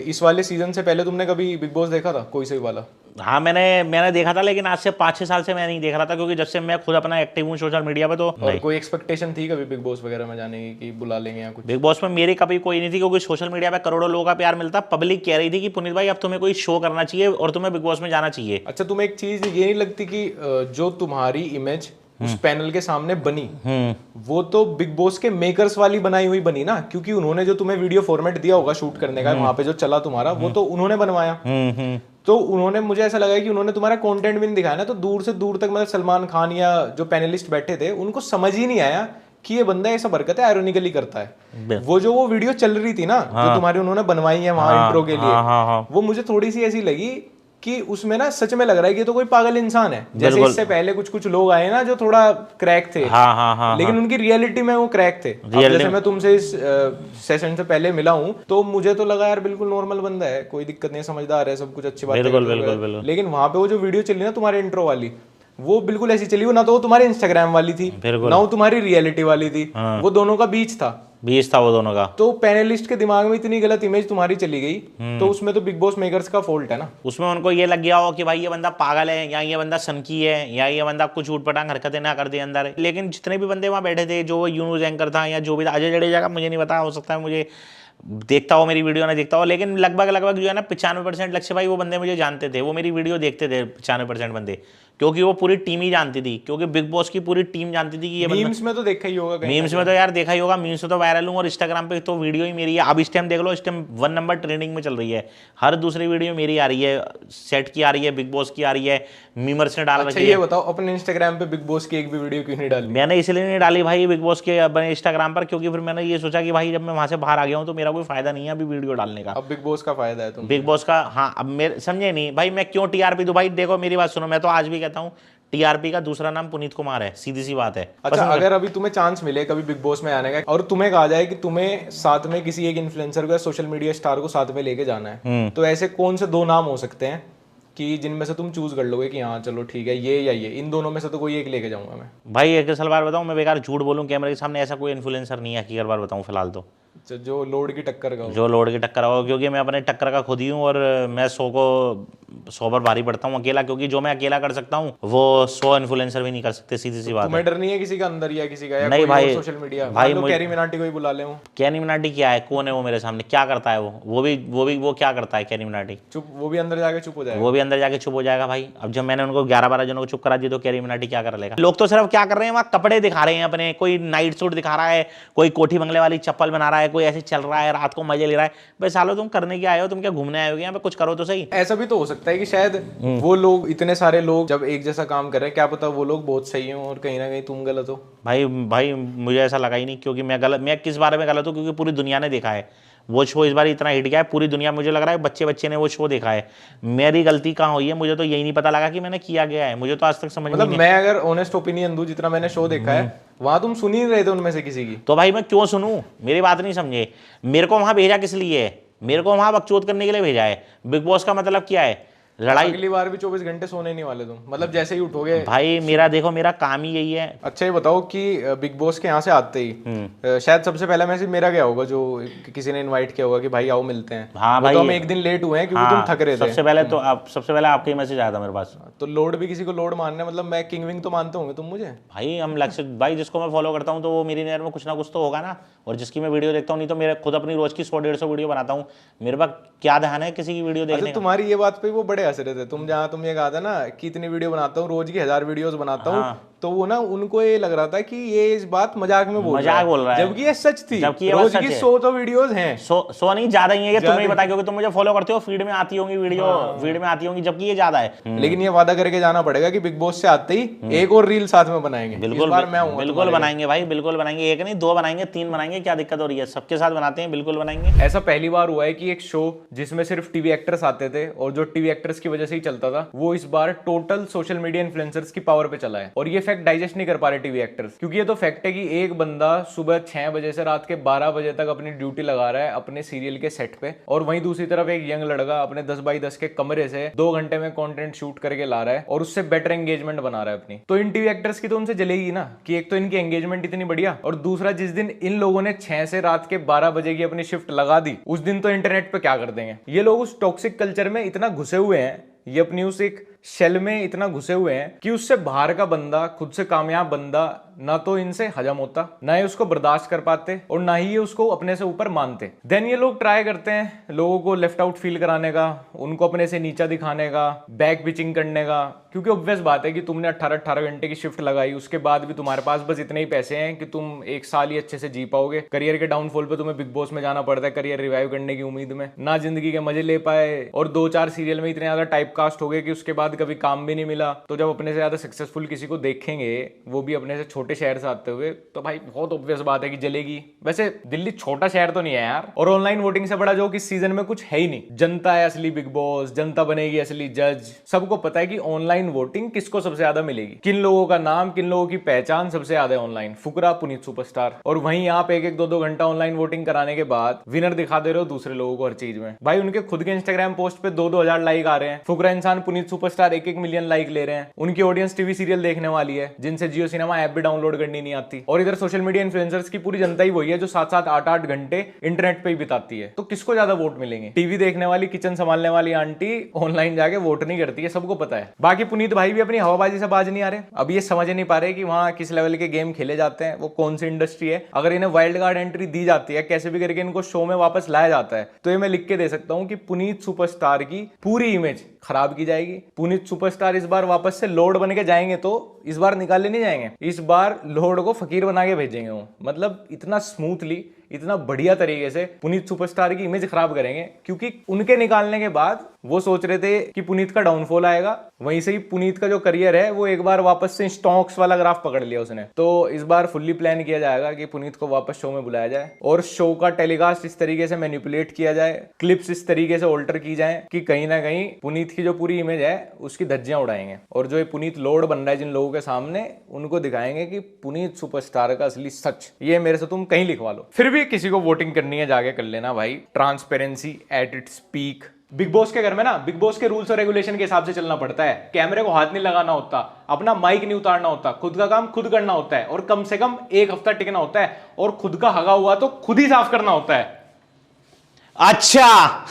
इस वाले सीजन से पहले तुमने कभी बिग बॉस देखा था कोई से भी वाला? हाँ मैंने देखा था, लेकिन आज से 5-6 साल से मैं नहीं देख रहा था, क्योंकि जब से मैं खुद अपना एक्टिव हूँ सोशल मीडिया पे। तो और कोई एक्सपेक्टेशन थी कभी बिग बॉस वगैरह में जाने की कि बुला लेंगे या कुछ? बिग बॉस में मेरी कभी कोई नहीं थी, क्योंकि सोशल मीडिया पे करोड़ों लोगों का प्यार मिलता। पब्लिक कह रही थी कि पुनीत भाई अब तुम्हें कोई शो करना चाहिए और तुम्हें बिग बॉस में जाना चाहिए। अच्छा, तुम्हें एक चीज ये नहीं लगती कि जो तुम्हारी इमेज उस पैनल के सामने बनी, वो तो बिग बॉस के मेकर्स वाली बनाई हुई बनी ना? क्योंकि उन्होंने जो तुम्हें वीडियो फॉर्मेट दिया होगा शूट करने का, वहां पे जो चला तुम्हारा, वो तो उन्होंने बनवाया। तो उन्होंने, मुझे ऐसा लगा कि उन्होंने तुम्हारा कंटेंट भी नहीं दिखाया ना, तो दूर से दूर तक मतलब सलमान खान या जो पैनलिस्ट बैठे थे उनको समझ ही नहीं आया कि ये बंदा ऐसा हरकत है आयरोनिकली करता है। वो वीडियो चल रही थी ना, जो तुम्हारी उन्होंने बनवाई है वहां इंट्रो के लिए, वो मुझे थोड़ी सी ऐसी लगी कि उसमें ना सच में लग रहा है कि तो कोई पागल इंसान है। जैसे इससे पहले कुछ लोग आए ना जो थोड़ा क्रैक थे, लेकिन उनकी रियलिटी में वो क्रैक थे। जैसे मैं तुमसे इस सेशन से पहले मिला हूँ तो मुझे तो लगा यार बिल्कुल नॉर्मल बंदा है, कोई दिक्कत नहीं, समझदार है, सब कुछ अच्छी बात है। लेकिन वहां पे वो जो वीडियो चली ना तुम्हारे इंट्रो वाली, वो बिल्कुल ऐसी चली, वो ना तो वो तुम्हारे इंस्टाग्राम वाली थी ना वो तुम्हारी रियलिटी वाली थी, वो दोनों का बीच था वो दोनों का। तो पैनलिस्ट के दिमाग में इतनी गलत इमेज तुम्हारी चली गई, तो उसमें तो बिग बॉस मेकर्स का फॉल्ट है ना। उसमें उनको ये लग गया हो कि भाई ये बंदा पागल है, या ये बंदा सनकी है, या ये बंदा कुछ ऊटपटांग हरकतें ना कर दे अंदर। लेकिन जितने भी बंदे वहां बैठे थे, जो न्यूज एंकर था या जो भी था, अजय जडेजा का मुझे नहीं पता, हो सकता है मुझे देखता हो मेरी वीडियो ना देखता हो, लेकिन लगभग जो है ना 95% लक्ष्य भाई वो बंदे मुझे जानते थे, वो मेरी वीडियो देखते थे 95% बंदे, क्योंकि वो पूरी टीम ही जानती थी, क्योंकि बिग बॉस की पूरी टीम जानती थी कि ये मीम्स में तो देखा ही होगा, मीम्स में तो यार देखा ही होगा, मीम्स में तो वायरल हूँ, और इंस्टाग्राम पे तो वीडियो ही मेरी है। अब इस टाइम देख लो, इस टाइम 1 नंबर ट्रेंडिंग में चल रही है, हर दूसरी वीडियो मेरी आ रही है, सेट की आ रही है, बिग बॉस की आ रही है, मीमर्स ने डाल रखी है। ये बताओ अपने इंस्टाग्राम पे बिग बॉस की एक भी वीडियो क्यों नहीं डाली? मैंने इसलिए नहीं डाली भाई बिग बॉस के अपने इंस्टाग्राम पर, क्योंकि फिर मैंने ये सोचा कि भाई जब मैं वहां से बाहर आ गया हूँ तो मेरा कोई फायदा नहीं है अभी वीडियो डालने का। अब बिग बॉस का फायदा है, तुम बिग बॉस का, हाँ अब मेरे समझे नहीं भाई, मैं क्यों टीआरपी दूं भाई? देखो मेरी बात सुनो, मैं तो आज भी कहता हूँ टीआरपी का दूसरा नाम पुनीत कुमार है, सीधी सी बात है। अच्छा, अगर अभी तुम्हें चांस मिले कभी बिग बॉस में आने का और तुम्हें कहा जाए कि तुम्हें साथ में किसी एक इन्फ्लुएंसर को या सोशल मीडिया स्टार को साथ में लेके जाना है, तो ऐसे कौन से 2 नाम हो सकते हैं कि जिनमें से तुम चूज कर लोगे कि हाँ चलो ठीक है ये या ये, इन दोनों में से तो कोई एक लेके जाऊंगा मैं? भाई एक सलवार बताऊं, मैं बेकार झूठ बोलूं कैमरे के सामने, ऐसा कोई इन्फ्लुएंसर नहीं है हकीकत बार बताऊं फिलहाल तो, जो लोड की टक्कर का हो। जो लोड की टक्कर हो, क्योंकि मैं अपने टक्कर का खुद ही हूँ, और मैं 100 पर भारी पड़ता हूँ अकेला, क्योंकि जो मैं अकेला कर सकता हूँ वो 100 इन्फ्लुएंसर भी नहीं कर सकते, सीधी सी बात है। तुम्हें डर नहीं है किसी का अंदर या किसी का, या नहीं कोई भाई, सोशल मीडिया भाई कैरी मिनाटी को ही बुला ले? कैरी मिनाटी क्या है, कौन है वो मेरे सामने, क्या करता है वो क्या करता है कैरी मिनाटी? चुप, वो भी अंदर जाके चुप हो जाएगा। वो भी अंदर जाके चुप हो जाएगा भाई। अब जब मैंने उनको 11-12 जनों को चुप करा दिया तो कैरी मिनाटी क्या कर लेगा? लोग तो सिर्फ क्या कर रहे हैं, वहाँ कपड़े दिखा रहे हैं अपने, कोई नाइट सूट दिखा रहा है, कोई कोठी बंगले वाली चप्पल बना रहा है, कोई ऐसे चल रहा है, रात को मजे ले रहा है। भाई सालो तुम करने के आए हो, तुम क्या घूमने आए हो यहाँ पे? कुछ करो तो सही। ऐसा भी तो हो सकता है कि शायद वो लोग, इतने सारे लोग जब एक जैसा काम कर रहे हैं, क्या पता वो लोग बहुत सही हो और कहीं ना कहीं तुम गलत हो। भाई मुझे ऐसा लगा ही नहीं, क्योंकि मैं किस बारे में गलत हूँ? क्योंकि पूरी दुनिया ने देखा है वो शो, इस बार इतना हिट गया है पूरी दुनिया, मुझे लग रहा है बच्चे ने वो शो देखा है। मेरी गलती कहाँ हुई है? मुझे तो यही नहीं पता लगा कि मैंने किया गया है, मुझे तो आज तक समझ मतलब मैं अगर ऑनेस्ट ओपिनियन दूं, जितना मैंने शो देखा है वहां तुम सुन ही नहीं रहे थे उनमें से किसी की। तो भाई मैं क्यों सुनूं? मेरी बात नहीं समझे, मेरे को वहां भेजा किस लिए है? मेरे को वहां बकचोद करने के लिए भेजा है। बिग बॉस का मतलब क्या है? लड़ाई। अगली बार भी 24 घंटे सोने नहीं वाले तुम, मतलब जैसे ही उठोगे। भाई मेरा काम ही यही है। अच्छा ये बताओ कि बिग बॉस के यहाँ से आते ही शायद सबसे पहला मैसेज मेरा गया होगा, जो किसी ने इनवाइट किया होगा कि भाई आओ मिलते हैं। हाँ भाई, तो हम एक दिन लेट हुए हैं क्योंकि तुम थक रहे थे। सबसे पहले आपका ही मैसेज आया था मेरे पास। तो लोड भी किसी को लोड मानने, मतलब मैं किंग विंग तो मानते होंगे तुम मुझे। भाई हम लक्ष्य भाई, जिसको मैं फॉलो करता हूँ तो वो मेरी नज़र में कुछ ना कुछ तो होगा ना, और जिसकी मैं वीडियो देखता हूँ, नहीं तो मेरे खुद अपनी रोज की 100-150 वीडियो बनाता हूँ, मेरे पास क्या ध्यान है किसी की वीडियो देखने का? तुम्हारी ये बात पे वो बड़े हंस रहे थे, तुम ये कहा था ना कि इतनी वीडियो बनाता हूँ, रोज की 1000 वीडियोस बनाता हूँ, तो वो ना उनको ये लग रहा था कि ये इस बात मजाक में बोल रहा है, जबकि ये सच थी। जबकि ये रोज की 100 तो वीडियोस हैं, 100 नहीं ज्यादा ही है, तुम्हें ही पता, क्योंकि तुम मुझे फॉलो करते हो, फीड में आती होंगी वीडियो, फीड में आती होंगी, जबकि ये ज्यादा है। लेकिन ये वादा करके जाना पड़ेगा कि बिग बॉस से आते ही एक और रील साथ में बनाएंगे। बिल्कुल बिल्कुल बनाएंगे भाई, बिल्कुल बनाएंगे, एक नहीं 2 बनाएंगे, 3 बनाएंगे, क्या दिक्कत हो रही है, सबके साथ बनाते हैं, बिल्कुल बनाएंगे। ऐसा पहली बार हुआ है कि एक शो जिसमें सिर्फ टीवी एक्टर्स आते थे और जो टीवी एक्टर्स की वजह से ही चलता था, वो इस बार टोटल सोशल मीडिया इन्फ्लुएंसर्स की पावर पे चला है। और ये फैक्ट डाइजेस्ट नहीं कर पा रहे टीवी एक्टर्स, क्योंकि ये तो फैक्ट है कि एक बंदा सुबह 6 बजे से रात के 12 बजे तक अपनी ड्यूटी लगा रहा है अपने सीरियल के सेट पे, और वहीं दूसरी तरफ एक यंग लड़का अपने 10x10 के कमरे से 2 घंटे में कंटेंट शूट करके ला रहा है और उससे बेटर एंगेजमेंट बना रहा है अपनी। तो इन टीवी एक्टर्स की तो उनसे जलेगी ना, कि एक तो इनकी एंगेजमेंट इतनी बढ़िया, और दूसरा जिस दिन इन लोगों ने 6 से रात के 12 बजे की अपनी शिफ्ट लगा दी, उस दिन तो इंटरनेट पे क्या कर देंगे। ये लोग उस टॉक्सिक कल्चर में इतना घुसे हुए हैं, ये अपनी उस एक शेल में इतना घुसे हुए हैं कि उससे बाहर का बंदा, खुद से कामयाब बंदा, ना तो इनसे हजम होता, ना ही उसको बर्दाश्त कर पाते, और ना ही ये उसको अपने से ऊपर मानते। देन ये लोग ट्राई करते हैं लोगों को लेफ्ट आउट फील कराने का, उनको अपने से नीचा दिखाने का, बैक पिचिंग करने का, क्योंकि ऑब्वियस बात है कि तुमने 18 घंटे की शिफ्ट लगाई, उसके बाद भी तुम्हारे पास बस इतने ही पैसे हैं कि तुम 1 साल ही अच्छे से जी पाओगे। करियर के डाउनफॉल पे तुम्हें बिग बॉस में जाना पड़ता है करियर रिवाइव करने की उम्मीद में, ना जिंदगी के मजे ले पाए, और 2-4 सीरियल में इतने ज्यादा टाइप कास्ट हो गए कि उसके बाद कभी काम भी नहीं मिला। तो जब अपने से ज्यादा सक्सेसफुल किसी को देखेंगे, वो भी अपने से छोटे शहर से आते हुए, तो भाई बहुत ऑब्वियस बात है कि जलेगी। वैसे दिल्ली छोटा शहर तो नहीं है यार, और ऑनलाइन वोटिंग से बड़ा जोक इस सीजन में कुछ है ही नहीं। जनता है असली बिग बॉस, जनता बनेगी असली जज। सबको पता है कि ऑनलाइन वोटिंग किसको सबसे ज्यादा मिलेगी, किन लोगों का नाम, किन लोगों की पहचान सबसे ज्यादा है ऑनलाइन। फुकरा, पुनीत सुपरस्टार। और वहीं आप 1-2 घंटा ऑनलाइन वोटिंग कराने के बाद विनर दिखा दे रहे हो दूसरे लोगों को हर चीज में। भाई उनके खुद के इंस्टाग्राम पोस्ट पे 2-2 हजार लाइक आ रहे हैं। फुकरा इंसान पुनीत सुपरस्टार 1-1 मिलियन लाइक ले रहे हैं। उनकी ऑडियंस टीवी सीरियल देखने वाली है, जिनसे जियो सिनेमा ऐप भी डाउनलोड करनी नहीं आती। और इधर सोशल मीडिया इन्फ्लुएंसर्स की पूरी जनता ही वही है जो 7-7, 8-8 घंटे इंटरनेट पे ही बिताती है। तो किसको ज्यादा वोट मिलेंगे? टीवी देखने वाली, किचन संभालने वाली आंटी ऑनलाइन जाके वोट नहीं करती है, सबको पता है। बाकी पुनीत भाई भी अपनी हवाबाजी से बाज नहीं आ रहे। अब ये समझ नहीं पा रहे कि वहां किस लेवल के गेम खेले जाते हैं, वो कौन सी इंडस्ट्री है। अगर इन्हें वाइल्ड कार्ड एंट्री दी जाती है, कैसे भी करके इनको शो में वापस लाया जाता है, तो ये मैं लिख के दे सकता हूं कि पुनीत सुपरस्टार की पूरी इमेज खराब की जाएगी। पुनीत सुपरस्टार इस बार वापस से लॉर्ड बन के जाएंगे, तो इस बार निकाले नहीं जाएंगे, इस बार लॉर्ड को फकीर बना के भेजेंगे वो। मतलब इतना स्मूथली, इतना बढ़िया तरीके से पुनीत सुपरस्टार की इमेज खराब करेंगे, क्योंकि उनके निकालने के बाद वो सोच रहे थे कि पुनीत का डाउनफॉल आएगा। वहीं से ही पुनीत का जो करियर है वो एक बार वापस से स्टॉक्स वाला ग्राफ पकड़ लिया उसने। तो इस बार फुल्ली प्लान किया जाएगा कि पुनीत को वापस शो में बुलाया जाए और शो का टेलीकास्ट इस तरीके से मैनिपुलेट किया जाए, क्लिप्स इस तरीके से ऑल्टर की जाए कि कहीं ना कहीं पुनीत की जो पूरी इमेज है उसकी धज्जियां उड़ाएंगे। और जो ये पुनीत लॉर्ड बन रहा है जिन लोगों के सामने, उनको दिखाएंगे कि पुनीत सुपरस्टार का असली सच। ये मेरे से तुम कहीं लिखवा लो। फिर भी किसी को वोटिंग करनी है, जाके कर लेना भाई। Transparency at its peak. Big boss के घर में ना, बिग बॉस के रूल्स और रेगुलेशन के हिसाब से चलना पड़ता है। कैमरे को हाथ नहीं लगाना होता, अपना माइक नहीं उतारना होता, खुद का काम खुद करना होता है, और कम से कम 1 हफ्ता टिकना होता है, और खुद का हगा हुआ तो खुद ही साफ करना होता है। अच्छा